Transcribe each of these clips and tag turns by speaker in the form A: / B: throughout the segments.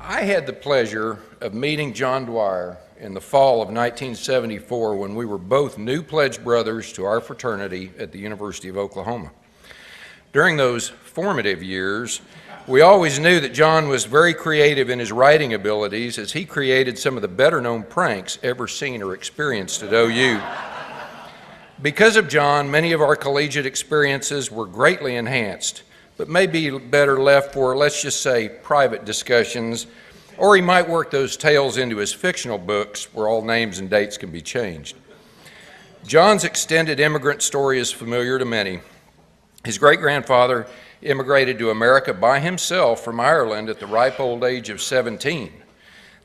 A: I had the pleasure of meeting John Dwyer in the fall of 1974 when we were both new pledge brothers to our fraternity at the University of Oklahoma. During those formative years, we always knew that John was very creative in his writing abilities, as he created some of the better-known pranks ever seen or experienced at OU. Because of John, many of our collegiate experiences were greatly enhanced, but may be better left for, let's just say, private discussions, or he might work those tales into his fictional books where all names and dates can be changed. John's extended immigrant story is familiar to many. His great-grandfather immigrated to America by himself from Ireland at the ripe old age of 17.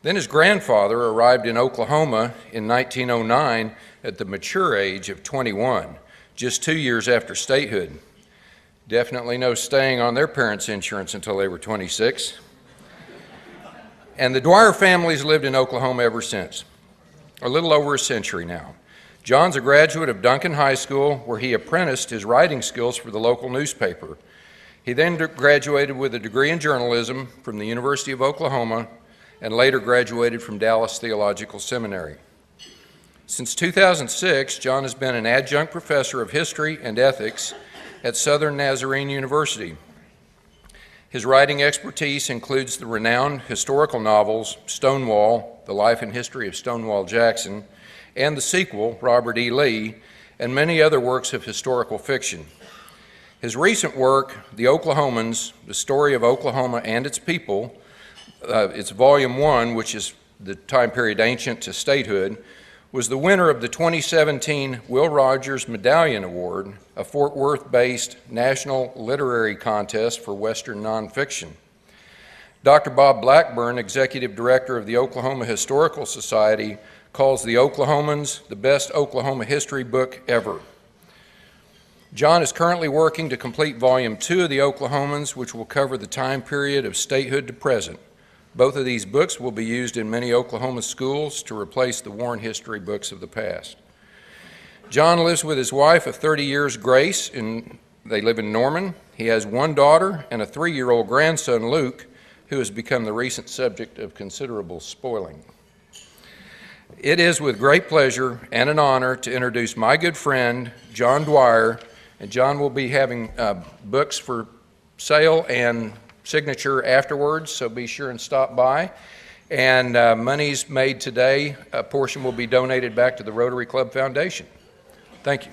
A: Then his grandfather arrived in Oklahoma in 1909 at the mature age of 21, just 2 years after statehood. Definitely no staying on their parents' insurance until they were 26. And the Dwyer families lived in Oklahoma ever since, a little over a century now. John's a graduate of Duncan High School, where he apprenticed his writing skills for the local newspaper. He then graduated with a degree in journalism from the University of Oklahoma and later graduated from Dallas Theological Seminary. Since 2006, John has been an adjunct professor of history and ethics at Southern Nazarene University. His writing expertise includes the renowned historical novels Stonewall, The Life and History of Stonewall Jackson, and the sequel, Robert E. Lee, and many other works of historical fiction. His recent work, The Oklahomans, The Story of Oklahoma and Its People, it's Volume 1, which is the time period ancient to statehood, was the winner of the 2017 Will Rogers Medallion Award, a Fort Worth-based national literary contest for Western nonfiction. Dr. Bob Blackburn, Executive Director of the Oklahoma Historical Society, calls The Oklahomans the best Oklahoma history book ever. John is currently working to complete Volume 2 of The Oklahomans, which will cover the time period of statehood to present. Both of these books will be used in many Oklahoma schools to replace the worn history books of the past. John lives with his wife of 30 years, Grace, and they live in Norman. He has one daughter and a 3-year-old grandson, Luke, who has become the recent subject of considerable spoiling. It is with great pleasure and an honor to introduce my good friend, John Dwyer, and John will be having books for sale and signature afterwards, so be sure and stop by. And monies made today, a portion will be donated back to the Rotary Club Foundation. Thank you.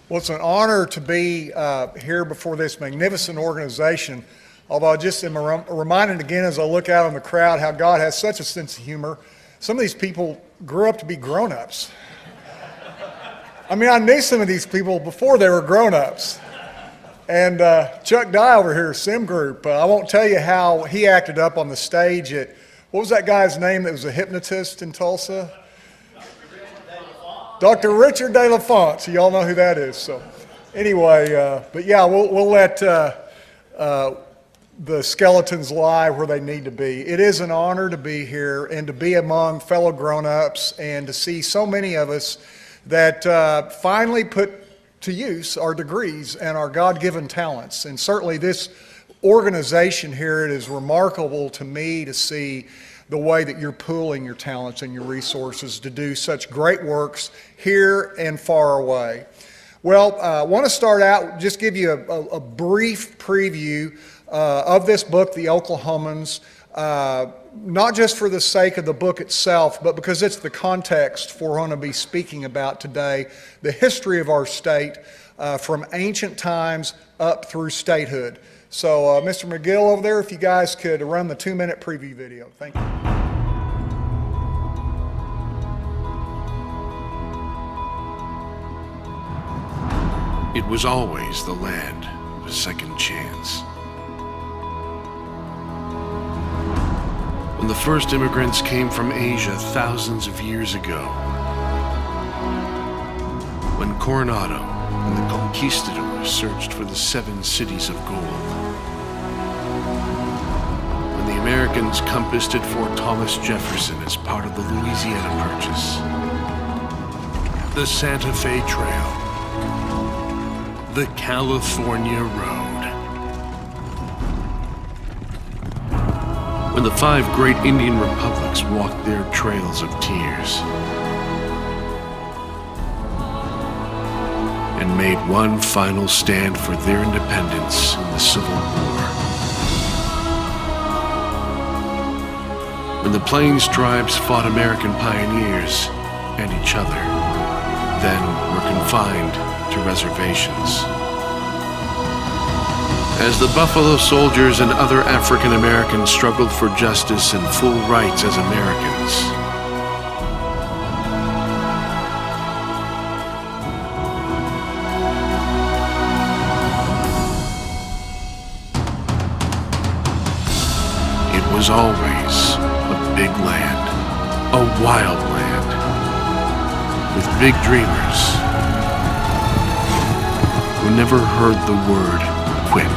B: Well, it's an honor to be here before this magnificent organization, although I just am reminded again as I look out on the crowd how God has such a sense of humor. Some of these people grew up to be grown-ups. I mean, I knew some of these people before they were grown-ups. And Chuck Dye over here, Sim Group, I won't tell you how he acted up on the stage at, what was that guy's name that was a hypnotist in Tulsa? Dr. Richard De La Font, so y'all know who that is. So anyway, but yeah, we'll let the skeletons lie where they need to be. It is an honor to be here and to be among fellow grown-ups and to see so many of us that finally put to use our degrees and our God-given talents. And certainly this organization here, it is remarkable to me to see the way that you're pooling your talents and your resources to do such great works here and far away. Well, I want to start out, just give you a brief preview of this book, The Oklahomans, not just for the sake of the book itself, but because it's the context for what I'm going to be speaking about today, the history of our state from ancient times up through statehood. So Mr. McGill over there, if you guys could run the 2-minute preview video. Thank you.
C: It was always the land of a second chance. When the first immigrants came from Asia thousands of years ago, when Coronado and the conquistadors searched for the 7 cities of gold, when the Americans compassed at Fort Thomas Jefferson as part of the Louisiana Purchase, the Santa Fe Trail, The California Road. When the 5 great Indian republics walked their trails of tears and made one final stand for their independence in the Civil War. When the Plains tribes fought American pioneers and each other, then were confined to reservations. As the Buffalo Soldiers and other African Americans struggled for justice and full rights as Americans, it was always a big land, a wild land, with big dreamers who never heard the word quit.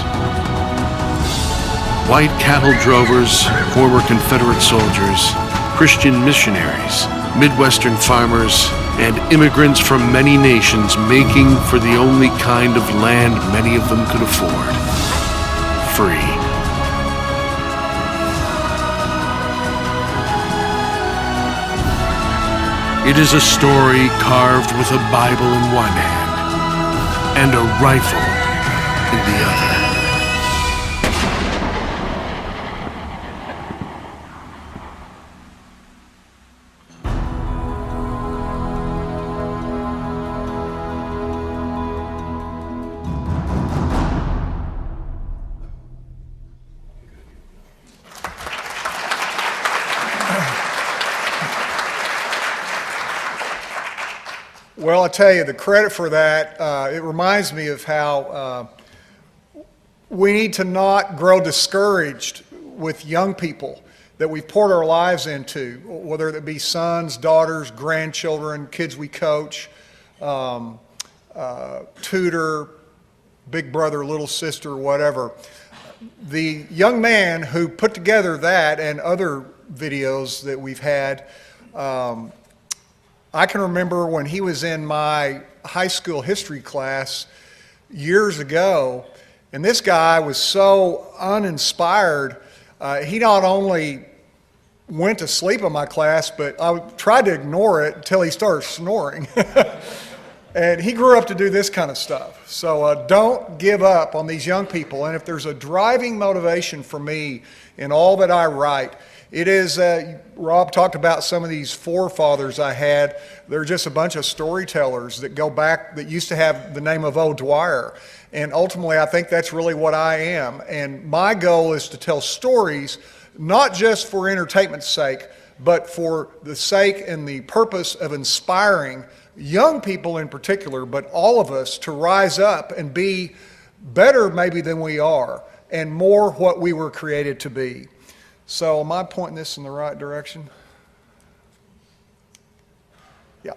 C: White cattle drovers, former Confederate soldiers, Christian missionaries, Midwestern farmers, and immigrants from many nations making for the only kind of land many of them could afford: free. It is a story carved with a Bible in one hand and a rifle in the other.
B: Well, I tell you, the credit for that, it reminds me of how we need to not grow discouraged with young people that we've poured our lives into, whether it be sons, daughters, grandchildren, kids we coach, tutor, big brother, little sister, whatever. The young man who put together that and other videos that we've had, I can remember when he was in my high school history class years ago, and this guy was so uninspired. He not only went to sleep in my class, but I tried to ignore it until he started snoring. And he grew up to do this kind of stuff. So don't give up on these young people. And if there's a driving motivation for me in all that I write, it is, Rob talked about some of these forefathers I had. They're just a bunch of storytellers that go back, that used to have the name of O. Dwyer. And ultimately, I think that's really what I am. And my goal is to tell stories, not just for entertainment's sake, but for the sake and the purpose of inspiring young people in particular, but all of us to rise up and be better maybe than we are, and more what we were created to be. So am I pointing this in the right direction? Yeah.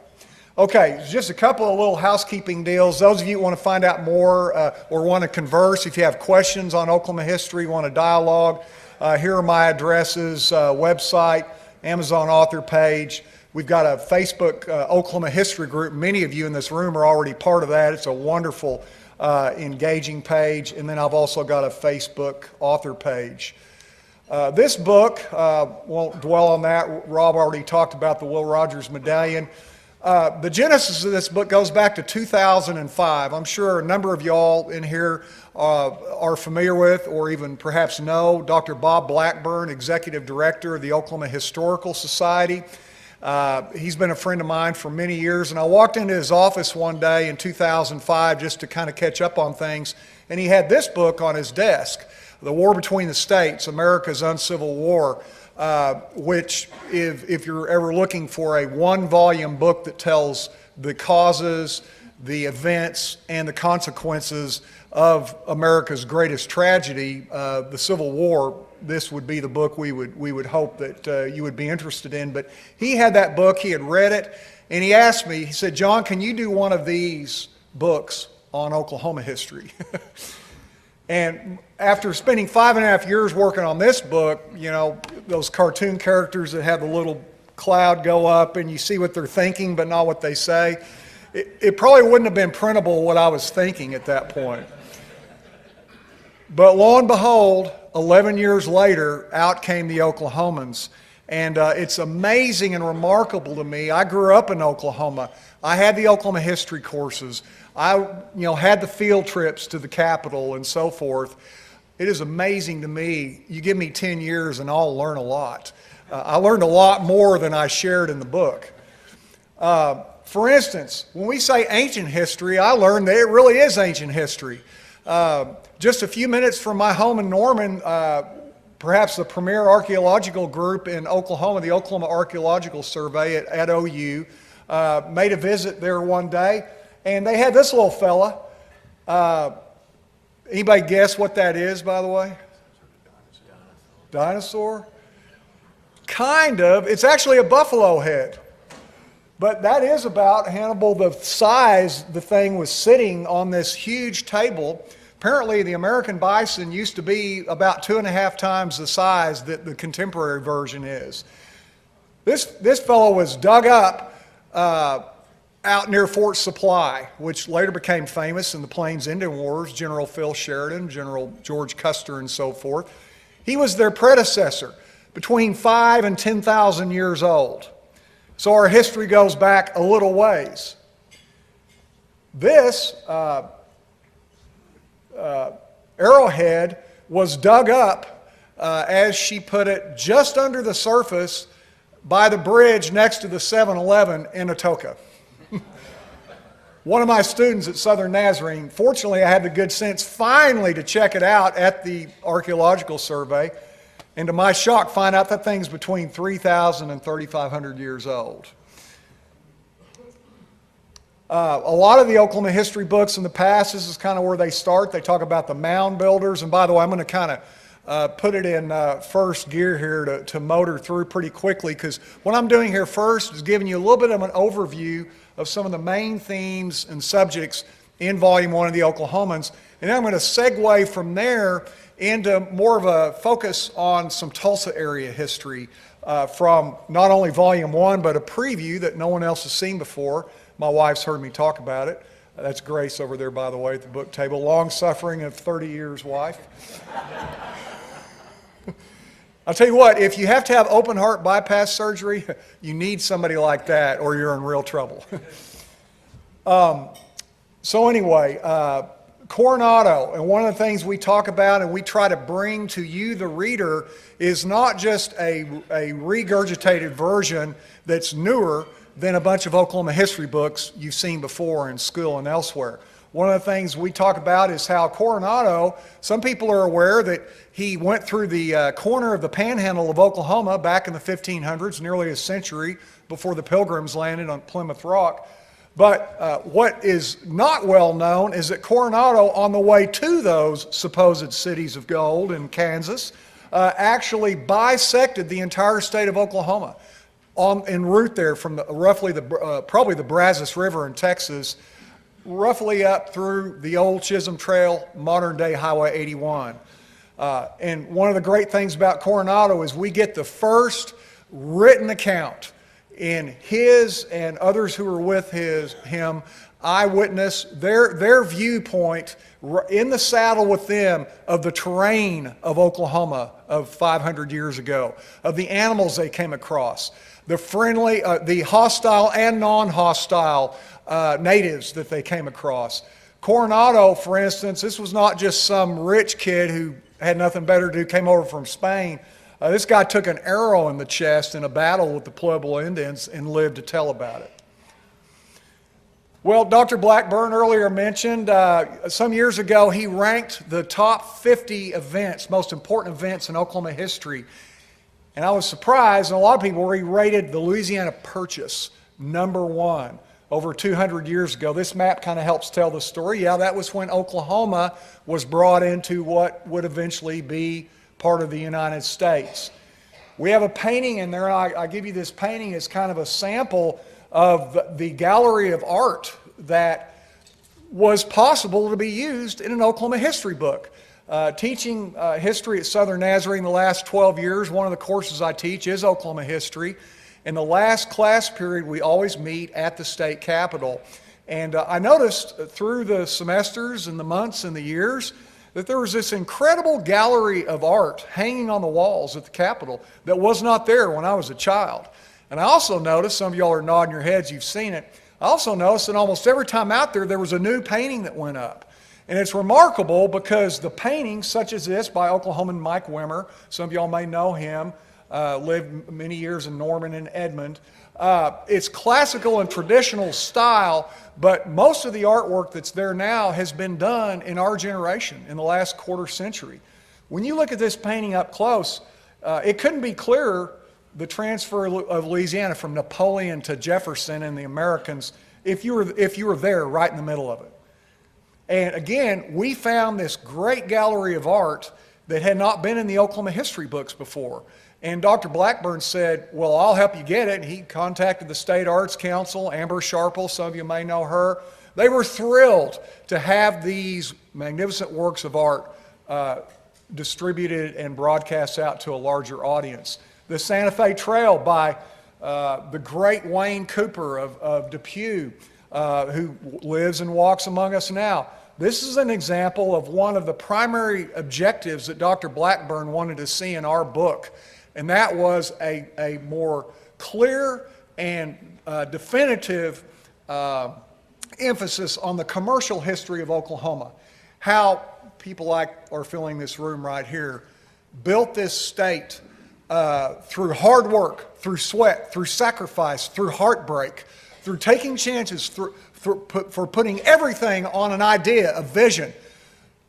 B: Okay, just a couple of little housekeeping deals. Those of you who want to find out more or want to converse, if you have questions on Oklahoma history, want to dialogue, here are my addresses, website, Amazon author page. We've got a Facebook Oklahoma history group. Many of you in this room are already part of that. It's a wonderful, engaging page. And then I've also got a Facebook author page. This book, won't dwell on that. Rob already talked about the Will Rogers Medallion. The genesis of this book goes back to 2005. I'm sure a number of y'all in here are familiar with, or even perhaps know, Dr. Bob Blackburn, Executive Director of the Oklahoma Historical Society. He's been a friend of mine for many years, and I walked into his office one day in 2005 just to kind of catch up on things, and he had this book on his desk, The War Between the States, America's Uncivil War, which if you're ever looking for a one-volume book that tells the causes, the events, and the consequences of America's greatest tragedy, the Civil War, this would be the book we would hope that you would be interested in. But he had that book, he had read it, and he asked me, he said, "John, can you do one of these books on Oklahoma history?" And after spending 5.5 years working on this book, you know, those cartoon characters that have the little cloud go up and you see what they're thinking but not what they say. it probably wouldn't have been printable what I was thinking at that point. But lo and behold, 11 years later, out came the Oklahomans. And it's amazing and remarkable to me. I grew up in Oklahoma. I had the Oklahoma history courses. I had the field trips to the Capitol and so forth. It is amazing to me. You give me 10 years and I'll learn a lot. I learned a lot more than I shared in the book. For instance, when we say ancient history, I learned that it really is ancient history. Just a few minutes from my home in Norman, perhaps the premier archaeological group in Oklahoma, the Oklahoma Archaeological Survey at OU, made a visit there one day, and they had this little fella. Anybody guess what that is, by the way? Dinosaur? Kind of. It's actually a buffalo head. But that is about, Hannibal, the size the thing was sitting on this huge table. Apparently, the American bison used to be about 2.5 times the size that the contemporary version is. This fellow was dug up out near Fort Supply, which later became famous in the Plains Indian Wars, General Phil Sheridan, General George Custer, and so forth. He was their predecessor, between 5,000 and 10,000 years old. So our history goes back a little ways. This arrowhead was dug up, as she put it, just under the surface by the bridge next to the 7-Eleven in Atoka. One of my students at Southern Nazarene, fortunately I had the good sense finally to check it out at the Archaeological Survey, and to my shock find out that thing's between 3,000 and 3,500 years old. A lot of the Oklahoma history books in the past, this is kind of where they start. They talk about the mound builders. And by the way, I'm going to kind of put it in first gear here to motor through pretty quickly, because what I'm doing here first is giving you a little bit of an overview of some of the main themes and subjects in Volume 1 of the Oklahomans. And then I'm going to segue from there into more of a focus on some Tulsa area history from not only Volume 1, but a preview that no one else has seen before. My wife's heard me talk about it. That's Grace over there, by the way, at the book table. Long-suffering of 30 years wife. I'll tell you what, if you have to have open heart bypass surgery, you need somebody like that or you're in real trouble. So anyway, Coronado, and one of the things we talk about and we try to bring to you, the reader, is not just a regurgitated version that's newer than a bunch of Oklahoma history books you've seen before in school and elsewhere. One of the things we talk about is how Coronado, some people are aware that he went through the corner of the panhandle of Oklahoma back in the 1500s, nearly a century before the Pilgrims landed on Plymouth Rock. But what is not well known is that Coronado, on the way to those supposed cities of gold in Kansas, actually bisected the entire state of Oklahoma en route there from probably the Brazos River in Texas, roughly up through the old Chisholm Trail, modern day Highway 81. And one of the great things about Coronado is we get the first written account in his and others who were with him, eyewitness, their viewpoint in the saddle with them of the terrain of Oklahoma of 500 years ago, of the animals they came across, the friendly, the hostile and non-hostile natives that they came across. Coronado, for instance, this was not just some rich kid who had nothing better to do, came over from Spain. This guy took an arrow in the chest in a battle with the Pueblo Indians and lived to tell about it. Well, Dr. Blackburn earlier mentioned some years ago he ranked the top 50 events, most important events in Oklahoma history. And I was surprised, and a lot of people, he rated the Louisiana Purchase #1 over 200 years ago. This map kind of helps tell the story. Yeah, that was when Oklahoma was brought into what would eventually be part of the United States. We have a painting in there. I give you this painting as kind of a sample of the gallery of art that was possible to be used in an Oklahoma history book. Teaching history at Southern Nazarene the last 12 years, one of the courses I teach is Oklahoma history. In the last class period, we always meet at the state capitol. And I noticed through the semesters and the months and the years that there was this incredible gallery of art hanging on the walls at the Capitol that was not there when I was a child. And I also noticed, some of y'all are nodding your heads, you've seen it, I also noticed that almost every time out there was a new painting that went up. And it's remarkable because the paintings such as this by Oklahoman Mike Wimmer, some of y'all may know him, lived many years in Norman and Edmond. It's classical and traditional style, but most of the artwork that's there now has been done in our generation, in the last quarter century. When you look at this painting up close, it couldn't be clearer, the transfer of Louisiana from Napoleon to Jefferson and the Americans, if you were there right in the middle of it. And again, we found this great gallery of art that had not been in the Oklahoma history books before. And Dr. Blackburn said, well, I'll help you get it. And he contacted the State Arts Council, Amber Sharple, some of you may know her. They were thrilled to have these magnificent works of art distributed and broadcast out to a larger audience. The Santa Fe Trail by the great Wayne Cooper of Depew, who lives and walks among us now. This is an example of one of the primary objectives that Dr. Blackburn wanted to see in our book, and that was a more clear and definitive emphasis on the commercial history of Oklahoma. How people like are filling this room right here built this state through hard work, through sweat, through sacrifice, through heartbreak, through taking chances, for putting everything on an idea, a vision,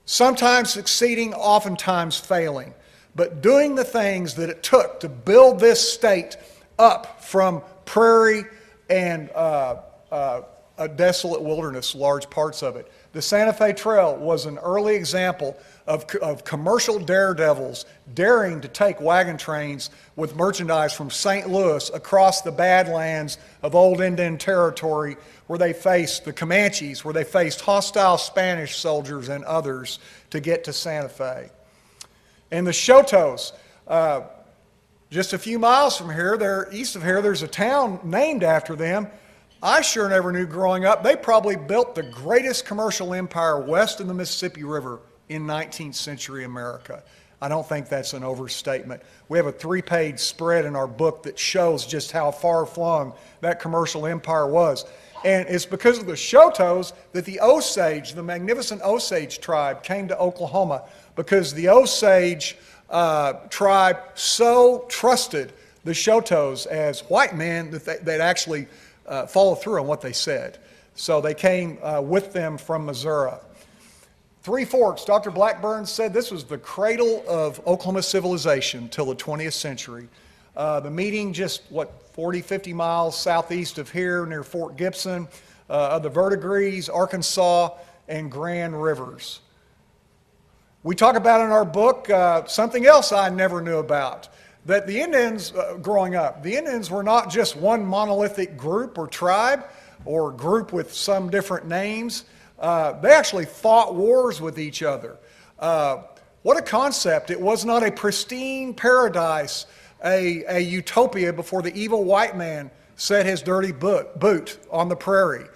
B: sometimes succeeding, oftentimes failing, but doing the things that it took to build this state up from prairie and a desolate wilderness, large parts of it. The Santa Fe Trail was an early example of commercial daredevils daring to take wagon trains with merchandise from St. Louis across the Badlands of old Indian Territory, where they faced the Comanches, where they faced hostile Spanish soldiers and others to get to Santa Fe. And the Chotos, just a few miles from here, east of here, there's a town named after them. I sure never knew growing up, they probably built the greatest commercial empire west of the Mississippi River in 19th century America. I don't think that's an overstatement. We have a 3-page spread in our book that shows just how far-flung that commercial empire was. And it's because of the Chotos that the Osage, the magnificent Osage tribe, came to Oklahoma, because the Osage tribe so trusted the Chotos as white men that they'd actually follow through on what they said. So they came with them from Missouri. Three Forks, Dr. Blackburn said this was the cradle of Oklahoma civilization till the 20th century. The meeting just, 40, 50 miles southeast of here near Fort Gibson, of the Verdigris, Arkansas, and Grand Rivers. We talk about in our book something else I never knew about, that the Indians, growing up, the Indians were not just one monolithic group or tribe or group with some different names. They actually fought wars with each other. What a concept. It was not a pristine paradise, a utopia before the evil white man set his dirty boot on the prairie.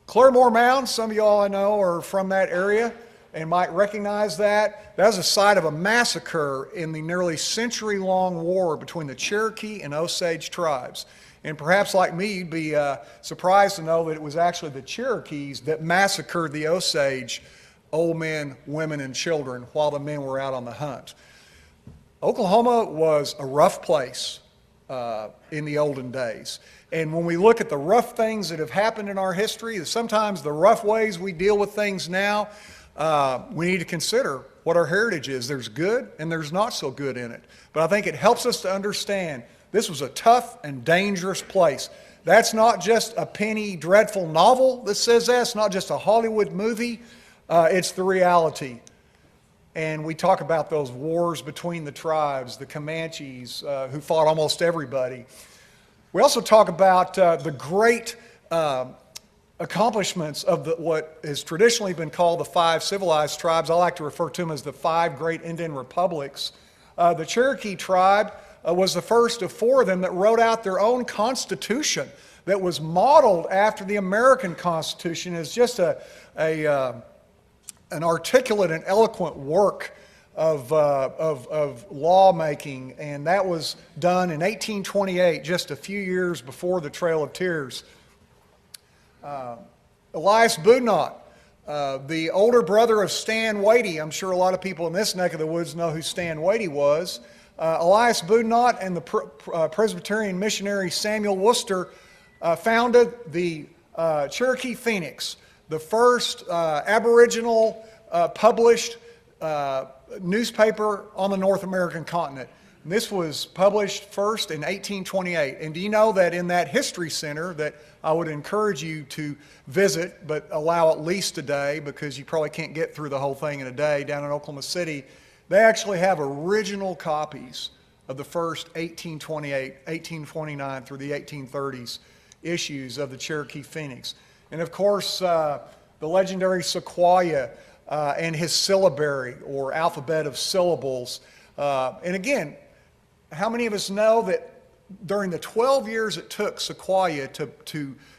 B: Claremore Mound, some of y'all I know are from that area and might recognize that. That was the site of a massacre in the nearly century-long war between the Cherokee and Osage tribes. And perhaps like me, you'd be surprised to know that it was actually the Cherokees that massacred the Osage old men, women, and children while the men were out on the hunt. Oklahoma was a rough place in the olden days. And when we look at the rough things that have happened in our history, sometimes the rough ways we deal with things now, we need to consider what our heritage is. There's good and there's not so good in it. But I think it helps us to understand this was a tough and dangerous place. That's not just a penny dreadful novel that says that. It's not just a Hollywood movie. It's the reality. And we talk about those wars between the tribes, the Comanches, who fought almost everybody. We also talk about the great accomplishments of what has traditionally been called the 5 civilized tribes. I like to refer to them as the 5 great Indian republics. The Cherokee tribe was the first of 4 of them that wrote out their own constitution that was modeled after the American Constitution. Is just an articulate and eloquent work of lawmaking, and that was done in 1828, just a few years before the Trail of Tears. Elias Boudinot, the older brother of Stan Wadey. I'm sure a lot of people in this neck of the woods know who Stan Wadey was. Elias Boudinot and the Presbyterian missionary Samuel Worcester founded the Cherokee Phoenix, the first Aboriginal published newspaper on the North American continent. And this was published first in 1828. And do you know that in that history center that I would encourage you to visit, but allow at least a day, because you probably can't get through the whole thing in a day, down in Oklahoma City, they actually have original copies of the first 1828, 1829 through the 1830s issues of the Cherokee Phoenix. And of course, the legendary Sequoyah and his syllabary, or alphabet of syllables. And again, how many of us know that during the 12 years it took Sequoyah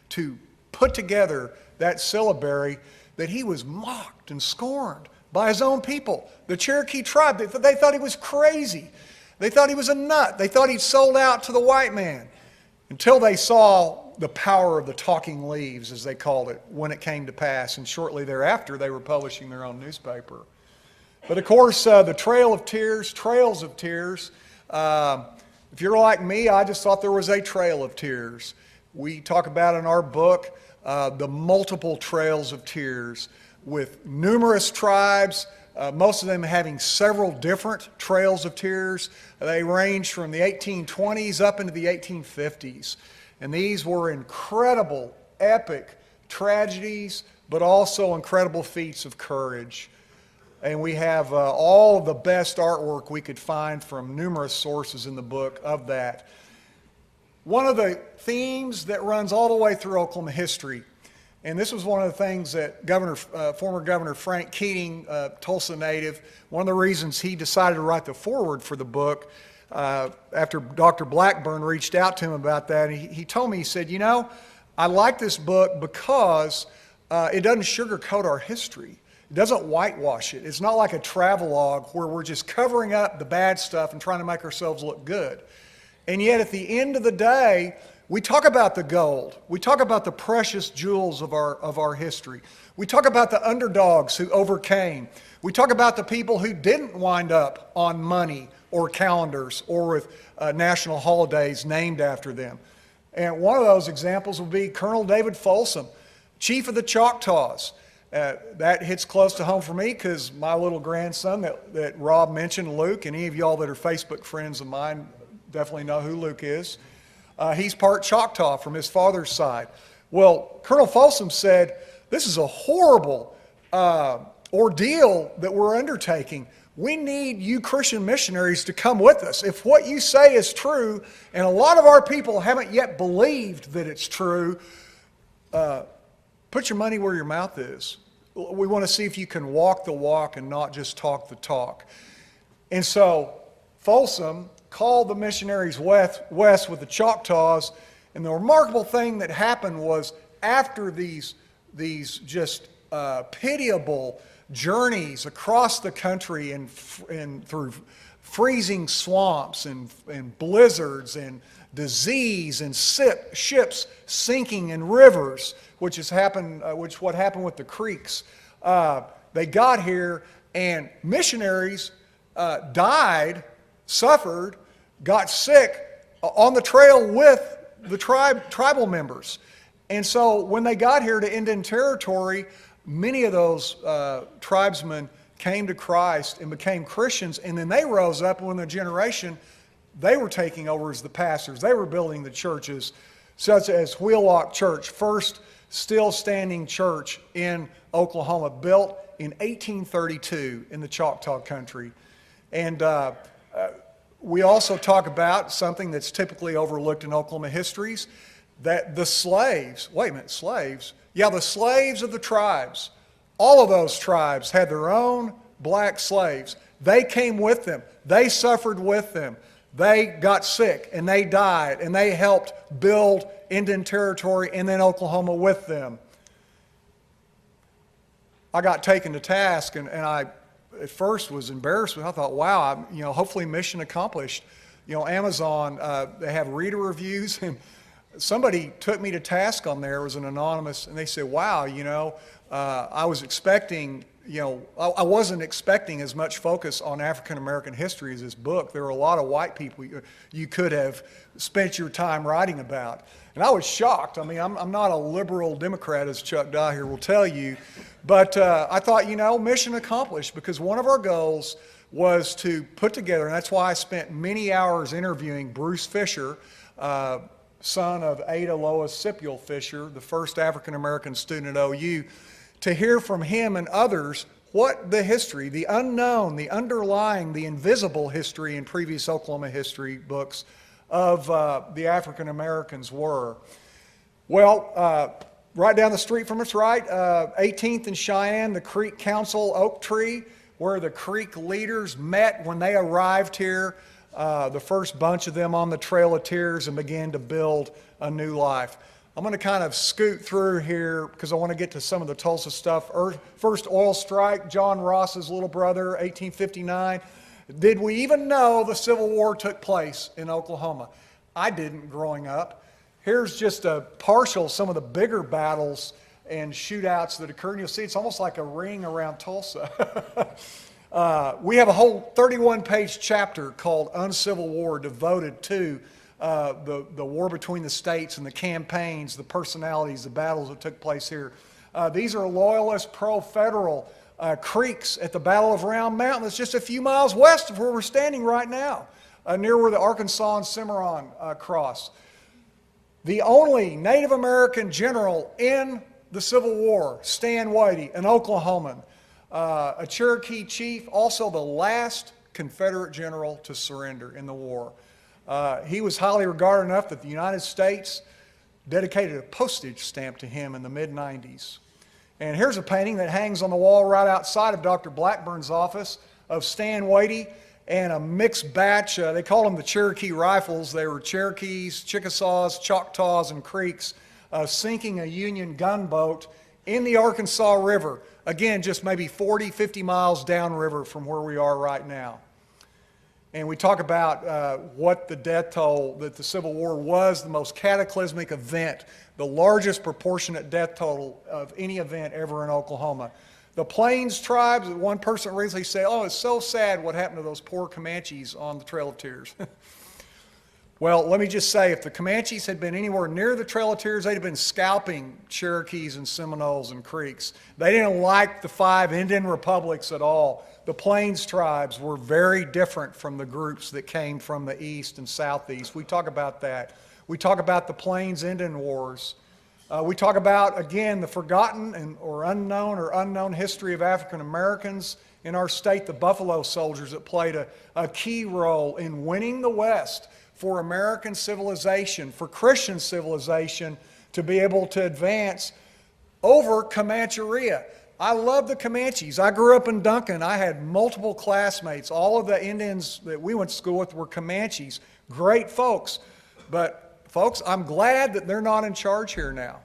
B: to put together that syllabary, that he was mocked and scorned by his own people? The Cherokee tribe, they thought he was crazy. They thought he was a nut. They thought he'd sold out to the white man, until they saw the power of the talking leaves, as they called it, when it came to pass. And shortly thereafter, they were publishing their own newspaper. But of course, the Trails of Tears, if you're like me, I just thought there was a Trail of Tears. We talk about in our book the multiple Trails of Tears, with numerous tribes, most of them having several different Trails of Tears. They range from the 1820s up into the 1850s. And these were incredible, epic tragedies, but also incredible feats of courage. And we have all of the best artwork we could find from numerous sources in the book of that. One of the themes that runs all the way through Oklahoma history, and this was one of the things that former Governor Frank Keating, Tulsa native, one of the reasons he decided to write the foreword for the book, after Dr. Blackburn reached out to him about that, he told me, he said, you know, I like this book because it doesn't sugarcoat our history. It doesn't whitewash it. It's not like a travelogue where we're just covering up the bad stuff and trying to make ourselves look good. And yet at the end of the day, we talk about the gold. We talk about the precious jewels of our history. We talk about the underdogs who overcame. We talk about the people who didn't wind up on money or calendars or with national holidays named after them. And one of those examples would be Colonel David Folsom, chief of the Choctaws. That hits close to home for me because my little grandson that Rob mentioned, Luke, and any of y'all that are Facebook friends of mine definitely know who Luke is. He's part Choctaw from his father's side. Well, Colonel Folsom said, this is a horrible ordeal that we're undertaking. We need you Christian missionaries to come with us. If what you say is true, and a lot of our people haven't yet believed that it's true, put your money where your mouth is. We want to see if you can walk the walk and not just talk the talk. And so Folsom called the missionaries west with the Choctaws, and the remarkable thing that happened was after these just pitiable journeys across the country and through freezing swamps and blizzards and disease and ships sinking in rivers, which what happened with the creeks. They got here, and missionaries died, suffered, got sick on the trail with the tribal members. And so when they got here to Indian Territory, many of those tribesmen came to Christ and became Christians, and then they rose up, and when their generation, they were taking over as the pastors. They were building the churches, such as Wheelock Church, first still standing church in Oklahoma, built in 1832 in the Choctaw country. And we also talk about something that's typically overlooked in Oklahoma histories, that the slaves, slaves? Yeah, the slaves of the tribes. All of those tribes had their own black slaves. They came with them. They suffered with them. They got sick and they died and they helped build Indian Territory and then Oklahoma with them. I got taken to task and I at first was embarrassed. I thought, wow, hopefully mission accomplished. Amazon, they have reader reviews, and somebody took me to task on there. It was an anonymous, and they said, wow, I was expecting, I wasn't expecting as much focus on African American history as this book. There were a lot of white people you could have spent your time writing about. And I was shocked. I mean, I'm not a liberal Democrat, as Chuck Dye here will tell you, but I thought, mission accomplished, because one of our goals was to put together, and that's why I spent many hours interviewing Bruce Fisher, son of Ada Lois Scipio Fisher, the first African American student at OU, to hear from him and others what the history, the unknown, the underlying, the invisible history in previous Oklahoma history books of the African Americans were. Well, right down the street from us, right, 18th and Cheyenne, the Creek Council Oak Tree, where the Creek leaders met when they arrived here, the first bunch of them on the Trail of Tears, and began to build a new life. I'm going to kind of scoot through here because I want to get to some of the Tulsa stuff. First oil strike, John Ross's little brother, 1859. Did we even know the Civil War took place in Oklahoma? I didn't growing up. Here's just a partial, some of the bigger battles and shootouts that occurred. You'll see it's almost like a ring around Tulsa. We have a whole 31-page chapter called Uncivil War devoted to the war between the states and the campaigns, the personalities, the battles that took place here. These are loyalist, pro-federal creeks at the Battle of Round Mountain. It's just a few miles west of where we're standing right now, near where the Arkansas and Cimarron cross. The only Native American general in the Civil War, Stan Whitey, an Oklahoman, a Cherokee chief, also the last Confederate general to surrender in the war. He was highly regarded enough that the United States dedicated a postage stamp to him in the mid-90s. And here's a painting that hangs on the wall right outside of Dr. Blackburn's office of Stan Whitey and a mixed batch. They called them the Cherokee Rifles. They were Cherokees, Chickasaws, Choctaws, and Creeks sinking a Union gunboat in the Arkansas River. Again, just maybe 40, 50 miles downriver from where we are right now. And we talk about what the death toll, that the Civil War was the most cataclysmic event, the largest proportionate death total of any event ever in Oklahoma. The Plains tribes, one person recently said, oh, it's so sad what happened to those poor Comanches on the Trail of Tears. Well, let me just say, if the Comanches had been anywhere near the Trail of Tears, they'd have been scalping Cherokees and Seminoles and Creeks. They didn't like the 5 Indian republics at all. The Plains tribes were very different from the groups that came from the east and southeast. We talk about that. We talk about the Plains Indian Wars. We talk about, again, the forgotten or unknown history of African Americans in our state, the Buffalo Soldiers that played a key role in winning the West for American civilization, for Christian civilization to be able to advance over Comancheria. I love the Comanches. I grew up in Duncan. I had multiple classmates. All of the Indians that we went to school with were Comanches. Great folks. But folks, I'm glad that they're not in charge here now.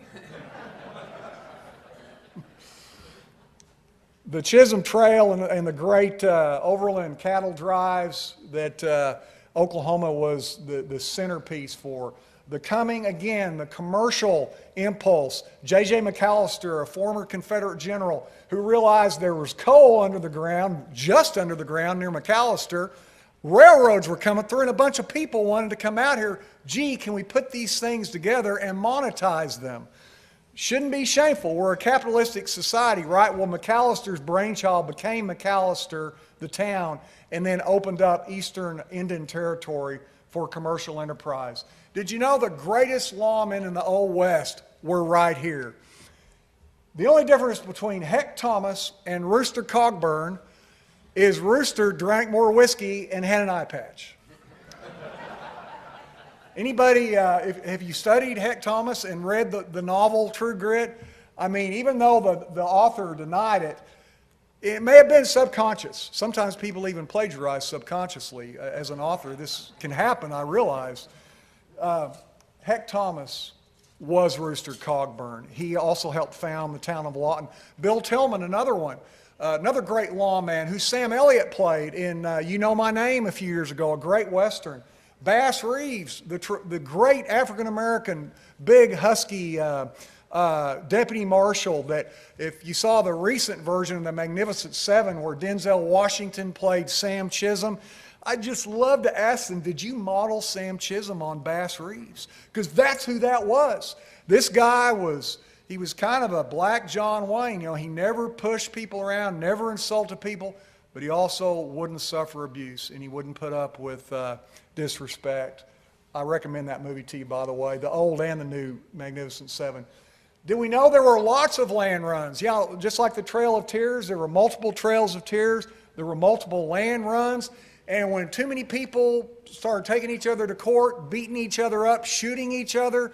B: The Chisholm Trail and the great overland cattle drives that Oklahoma was the centerpiece for. The coming, again, the commercial impulse. J.J. McAllister, a former Confederate general who realized there was coal under the ground, just under the ground near McAllister. Railroads were coming through and a bunch of people wanted to come out here. Gee, can we put these things together and monetize them? Shouldn't be shameful. We're a capitalistic society, right? Well, McAllister's brainchild became McAllister, the town, and then opened up Eastern Indian Territory for commercial enterprise. Did you know the greatest lawmen in the Old West were right here? The only difference between Heck Thomas and Rooster Cogburn is Rooster drank more whiskey and had an eye patch. Anybody, have you studied Heck Thomas and read the novel True Grit? I mean, even though the author denied it, It may have been subconscious. Sometimes people even plagiarize subconsciously. As an author, this can happen, I realize. Heck Thomas was Rooster Cogburn. He also helped found the town of Lawton. Bill Tillman, another one, another great lawman who Sam Elliott played in You Know My Name a few years ago, a great Western. Bass Reeves, the great African-American, big, husky deputy marshal that if you saw the recent version of The Magnificent Seven where Denzel Washington played Sam Chisholm, I'd just love to ask them, did you model Sam Chisholm on Bass Reeves? Because that's who that was. This guy he was kind of a black John Wayne. You know, he never pushed people around, never insulted people, but he also wouldn't suffer abuse and he wouldn't put up with disrespect. I recommend that movie to you, by the way, the old and the new Magnificent Seven. Did we know there were lots of land runs? Yeah, just like the Trail of Tears, there were multiple Trails of Tears, there were multiple land runs. And when too many people started taking each other to court, beating each other up, shooting each other,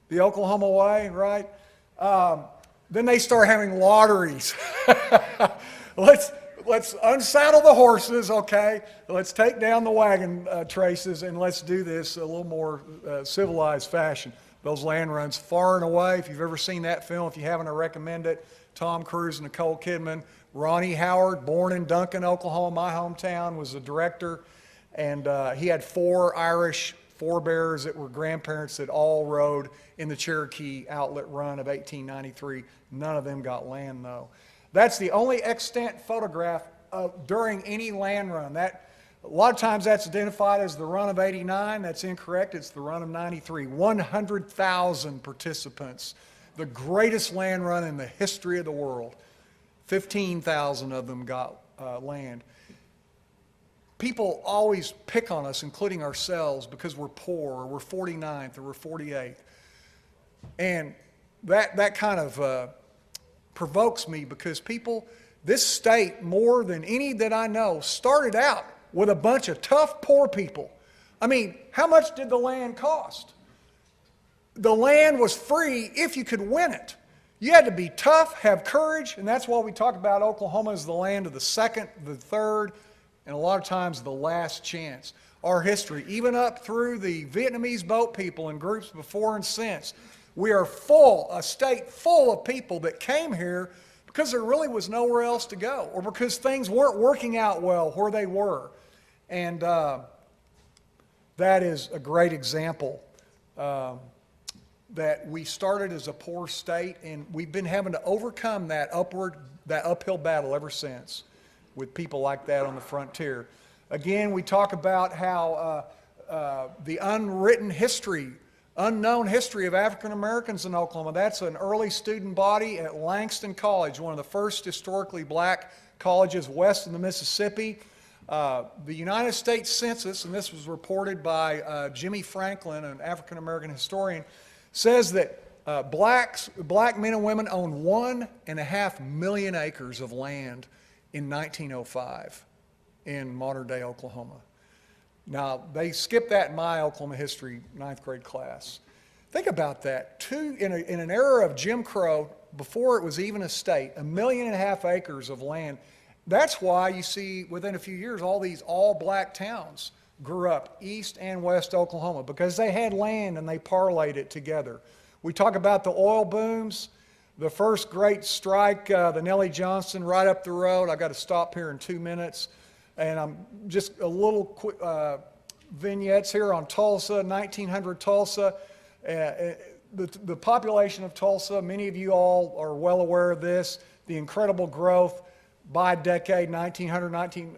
B: the Oklahoma way, right? Then they start having lotteries. Let's unsaddle the horses, okay? Let's take down the wagon traces and let's do this a little more civilized fashion. Those land runs far and away. If you've ever seen that film, if you haven't, I recommend it. Tom Cruise and Nicole Kidman. Ronnie Howard, born in Duncan, Oklahoma, my hometown, was the director. And he had 4 Irish forebears that were grandparents that all rode in the Cherokee Outlet Run of 1893. None of them got land, though. That's the only extant photograph during any land run. A lot of times that's identified as the run of 89. That's incorrect. It's the run of 93. 100,000 participants. The greatest land run in the history of the world. 15,000 of them got land. People always pick on us, including ourselves, because we're poor, or we're 49th, or we're 48th. And that kind of provokes me because this state, more than any that I know, started out with a bunch of tough, poor people. I mean, how much did the land cost? The land was free if you could win it. You had to be tough, have courage, and that's why we talk about Oklahoma as the land of the second, the third, and a lot of times the last chance. Our history, even up through the Vietnamese boat people and groups before and since, we are a state full of people that came here because there really was nowhere else to go or because things weren't working out well where they were. And that is a great example that we started as a poor state, and we've been having to overcome that uphill battle ever since with people like that on the frontier. Again, we talk about how the unknown history of African Americans in Oklahoma. That's an early student body at Langston College, one of the first historically black colleges west of the Mississippi. The United States Census, and this was reported by Jimmy Franklin, an African American historian, says that black men and women owned 1.5 million acres of land in 1905 in modern-day Oklahoma. Now, they skipped that in my Oklahoma history 9th grade class. Think about that. In an era of Jim Crow, before it was even a state, 1.5 million acres of land. That's why you see within a few years all these all-black towns grew up east and west Oklahoma because they had land and they parlayed it together. We talk about the oil booms, the first great strike, the Nellie Johnson right up the road. I've got to stop here in 2 minutes. And I'm just a little quick vignettes here on Tulsa, 1900 Tulsa. The population of Tulsa, many of you all are well aware of this, the incredible growth by decade, 1900,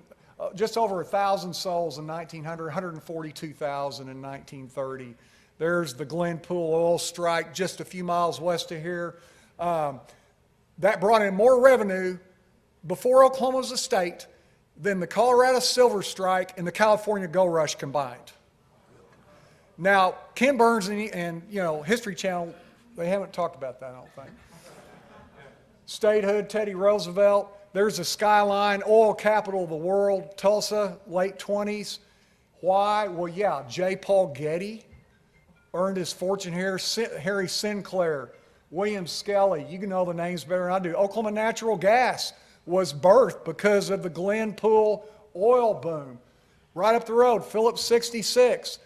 B: just over 1,000 souls in 1900, 142,000 in 1930. There's the Glenpool oil strike just a few miles west of here. That brought in more revenue before Oklahoma was a state than the Colorado Silver Strike and the California Gold Rush combined. Now, Ken Burns and History Channel, they haven't talked about that, I don't think. Statehood, Teddy Roosevelt. There's the skyline, oil capital of the world, Tulsa, late 20s. Why? Well, yeah, J. Paul Getty earned his fortune here. Harry Sinclair, William Skelly, you can know the names better than I do. Oklahoma Natural Gas was birthed because of the Glen Pool oil boom. Right up the road, Phillips 66.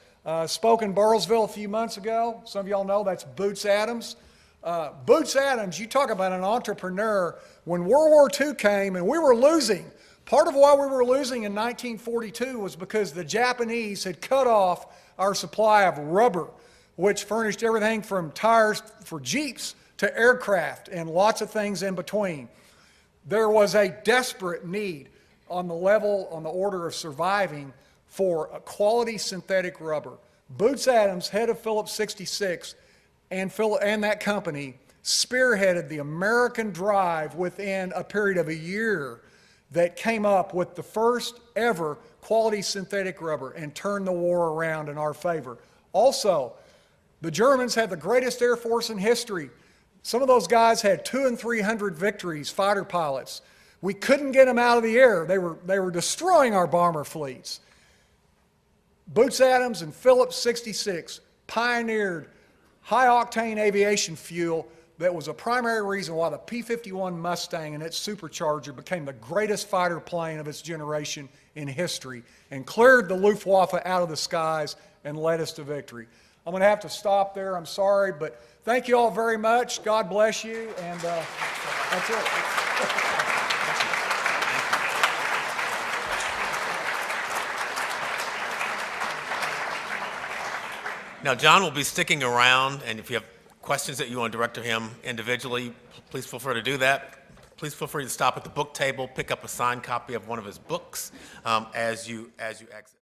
B: Spoke in Burrillsville a few months ago. Some of y'all know that's Boots Adams. Boots Adams, you talk about an entrepreneur. When World War II came and we were losing, part of why we were losing in 1942 was because the Japanese had cut off our supply of rubber, which furnished everything from tires for Jeeps to aircraft and lots of things in between. There was a desperate need on the order of surviving for a quality synthetic rubber. Boots Adams, head of Phillips 66, and that company spearheaded the American drive within a period of a year that came up with the first ever quality synthetic rubber and turned the war around in our favor. Also, the Germans had the greatest Air Force in history. Some of those guys had 200 and 300 victories, fighter pilots. We couldn't get them out of the air. They were destroying our bomber fleets. Boots Adams and Phillips 66 pioneered high-octane aviation fuel that was a primary reason why the P-51 Mustang and its supercharger became the greatest fighter plane of its generation in history and cleared the Luftwaffe out of the skies and led us to victory. I'm going to have to stop there. I'm sorry, but thank you all very much. God bless you, and that's it.
D: Now, John will be sticking around, and if you have questions that you want to direct to him individually, please feel free to do that. Please feel free to stop at the book table, pick up a signed copy of one of his books as you exit.